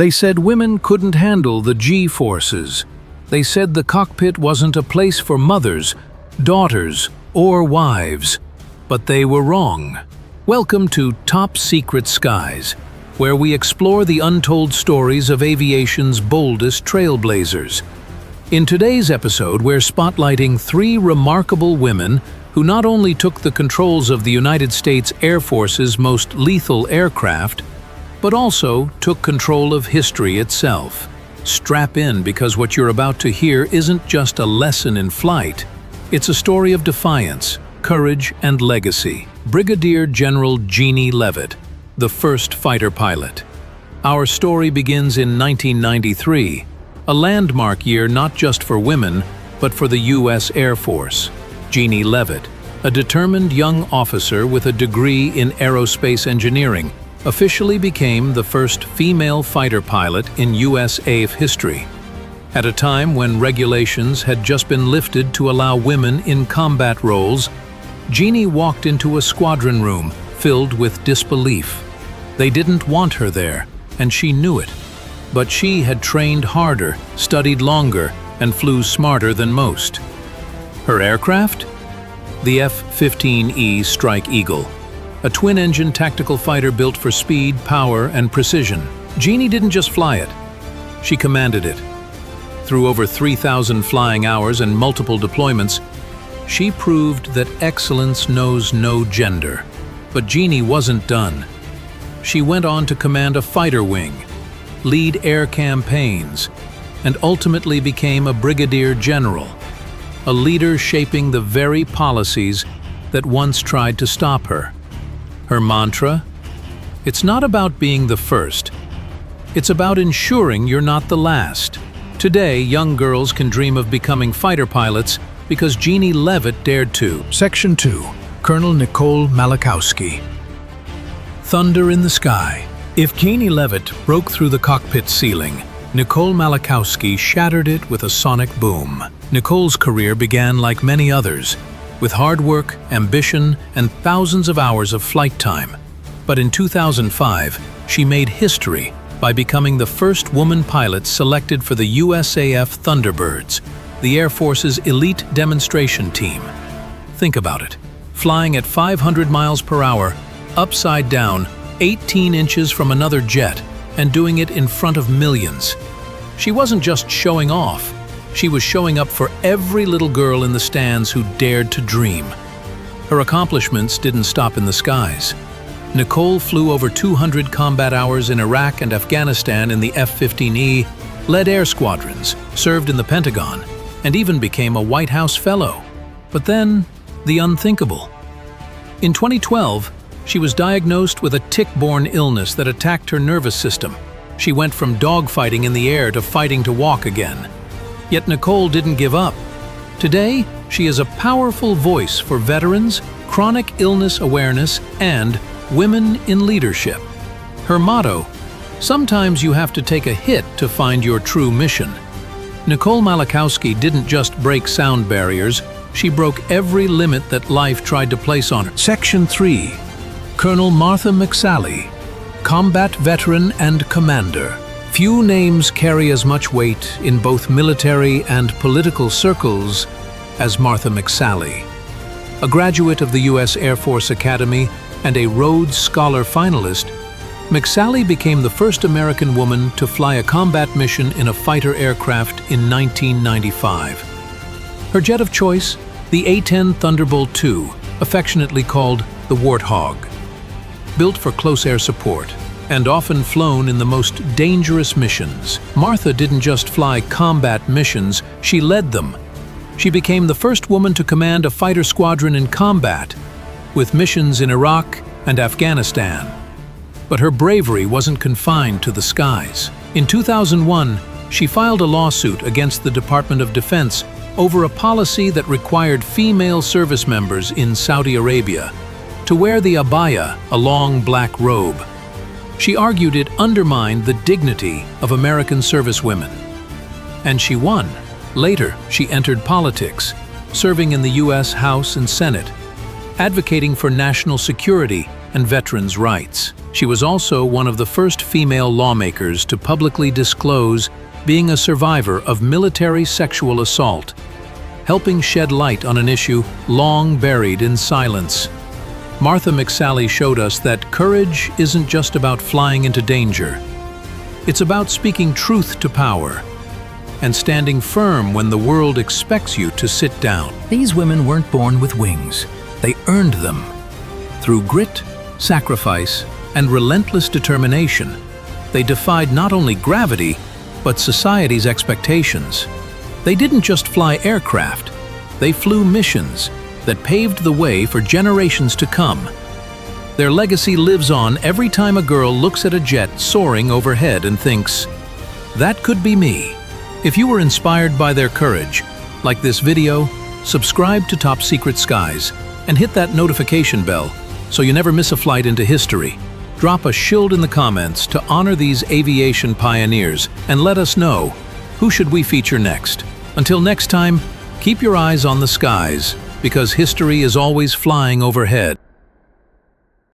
They said women couldn't handle the G-forces. They said the cockpit wasn't a place for mothers, daughters, or wives. But they were wrong. Welcome to Top Secret Skies, where we explore the untold stories of aviation's boldest trailblazers. In today's episode, we're spotlighting 3 remarkable women who not only took the controls of the United States Air Force's most lethal aircraft, but also took control of history itself. Strap in, because what you're about to hear isn't just a lesson in flight. It's a story of defiance, courage, and legacy. Brigadier General Jeannie Leavitt, the first fighter pilot. Our story begins in 1993, a landmark year not just for women, but for the U.S. Air Force. Jeannie Leavitt, a determined young officer with a degree in aerospace engineering, officially became the first female fighter pilot in USAF history. At a time when regulations had just been lifted to allow women in combat roles, Jeannie walked into a squadron room filled with disbelief. They didn't want her there, and she knew it. But she had trained harder, studied longer, and flew smarter than most. Her aircraft? The F-15E Strike Eagle, a twin-engine tactical fighter built for speed, power, and precision. Jeannie didn't just fly it, she commanded it. Through over 3,000 flying hours and multiple deployments, she proved that excellence knows no gender. But Jeannie wasn't done. She went on to command a fighter wing, lead air campaigns, and ultimately became a brigadier general, a leader shaping the very policies that once tried to stop her. Her mantra? It's not about being the first. It's about ensuring you're not the last. Today, young girls can dream of becoming fighter pilots because Jeannie Leavitt dared to. Section 2. Colonel Nicole Malachowski. Thunder in the sky. If Jeannie Leavitt broke through the cockpit ceiling, Nicole Malachowski shattered it with a sonic boom. Nicole's career began like many others, with hard work, ambition, and thousands of hours of flight time. But in 2005, she made history by becoming the first woman pilot selected for the USAF Thunderbirds, the Air Force's elite demonstration team. Think about it. Flying at 500 miles per hour, upside down, 18 inches from another jet, and doing it in front of millions. She wasn't just showing off. She was showing up for every little girl in the stands who dared to dream. Her accomplishments didn't stop in the skies. Nicole flew over 200 combat hours in Iraq and Afghanistan in the F-15E, led air squadrons, served in the Pentagon, and even became a White House Fellow. But then, the unthinkable. In 2012, she was diagnosed with a tick-borne illness that attacked her nervous system. She went from dogfighting in the air to fighting to walk again. Yet Nicole didn't give up. Today, she is a powerful voice for veterans, chronic illness awareness, and women in leadership. Her motto: sometimes you have to take a hit to find your true mission. Nicole Malachowski didn't just break sound barriers, she broke every limit that life tried to place on her. Section 3. Colonel Martha McSally. Combat veteran and commander. Few names carry as much weight in both military and political circles as Martha McSally. A graduate of the U.S. Air Force Academy and a Rhodes Scholar finalist, McSally became the first American woman to fly a combat mission in a fighter aircraft in 1995. Her jet of choice, the A-10 Thunderbolt II, affectionately called the Warthog. Built for close air support and often flown in the most dangerous missions, Martha didn't just fly combat missions, she led them. She became the first woman to command a fighter squadron in combat, with missions in Iraq and Afghanistan. But her bravery wasn't confined to the skies. In 2001, she filed a lawsuit against the Department of Defense over a policy that required female service members in Saudi Arabia to wear the abaya, a long black robe. She argued it undermined the dignity of American servicewomen. And she won. Later, she entered politics, serving in the U.S. House and Senate, advocating for national security and veterans' rights. She was also one of the first female lawmakers to publicly disclose being a survivor of military sexual assault, helping shed light on an issue long buried in silence. Martha McSally showed us that courage isn't just about flying into danger. It's about speaking truth to power and standing firm when the world expects you to sit down. These women weren't born with wings. They earned them. Through grit, sacrifice, and relentless determination, they defied not only gravity, but society's expectations. They didn't just fly aircraft. They flew missions that paved the way for generations to come. Their legacy lives on every time a girl looks at a jet soaring overhead and thinks, "That could be me." If you were inspired by their courage, like this video, subscribe to Top Secret Skies and hit that notification bell so you never miss a flight into history. Drop a shield in the comments to honor these aviation pioneers and let us know, who should we feature next? Until next time, keep your eyes on the skies, because history is always flying overhead.